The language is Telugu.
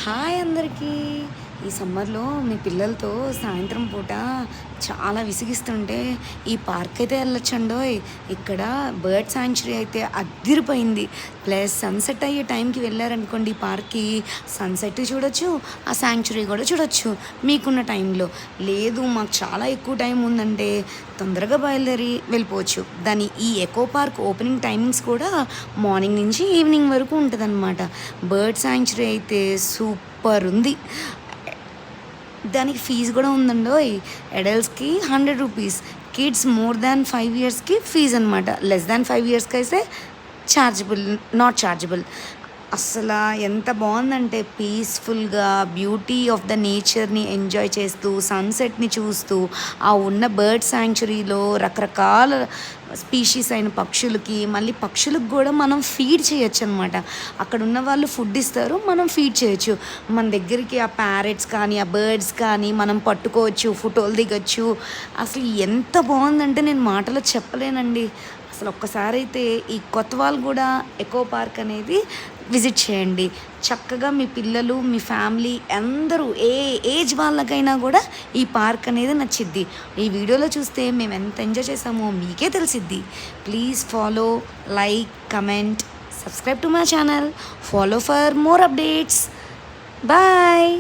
హాయ్ అందరికీ. ఈ సమ్మర్లో మీ పిల్లలతో సాయంత్రం పూట చాలా విసిగిస్తుంటే ఈ పార్క్ అయితే వెళ్ళొచ్చండోయ్. ఇక్కడ బర్డ్ శాంచురీ అయితే అద్దిరిపోయింది. ప్లస్ సన్సెట్ అయ్యే టైంకి వెళ్ళారనుకోండి ఈ పార్క్కి, సన్సెట్ చూడొచ్చు, ఆ శాంచురీ కూడా చూడొచ్చు మీకున్న టైంలో. లేదు మాకు చాలా ఎక్కువ టైం ఉందంటే తొందరగా బయలుదేరి వెళ్ళిపోవచ్చు. ఈ ఎకో పార్క్ ఓపెనింగ్ టైమింగ్స్ కూడా మార్నింగ్ నుంచి ఈవినింగ్ వరకు ఉంటుందన్నమాట. బర్డ్ శాంచురీ అయితే సూపర్ ఉంది. దానికి ఫీజు కూడా ఉందండోయ్. అడల్ట్స్కి 100 రూపీస్, కిడ్స్ మోర్ దాన్ 5 ఇయర్స్కి ఫీజు అనమాట. లెస్ దాన్ 5 ఇయర్స్కి అయితే నాట్ చార్జబుల్. అసలు ఎంత బాగుందంటే పీస్ఫుల్గా బ్యూటీ ఆఫ్ ద నేచర్ని ఎంజాయ్ చేస్తూ సన్సెట్ని చూస్తూ ఆ ఉన్న బర్డ్ శాంచురీలో రకరకాల స్పీషీస్ అయిన పక్షులకు కూడా మనం ఫీడ్ చేయొచ్చు అనమాట. అక్కడ ఉన్న వాళ్ళు ఫుడ్ ఇస్తారు, మనం ఫీడ్ చేయొచ్చు. మన దగ్గరికి ఆ ప్యారెట్స్ కానీ ఆ బర్డ్స్ కానీ మనం పట్టుకోవచ్చు, ఫోటోలు దిగొచ్చు. అసలు ఎంత బాగుందంటే నేను మాటలో చెప్పలేనండి. అసలు ఒక్కసారి అయితే ఈ కొత్తవాళ్ళు కూడా ఎకో పార్క్ అనేది విజిట్ చేయండి. చక్కగా మీ పిల్లలు, మీ ఫ్యామిలీ అందరూ ఏ ఏజ్ వాళ్ళకైనా కూడా ఈ పార్క్ అనేది నచ్చిద్ది. ఈ వీడియోలో చూస్తే మేము ఎంత ఎంజాయ్ చేసామో మీకే తెలిసిద్ది. Please follow, like, comment, subscribe to my channel, follow for more updates. Bye.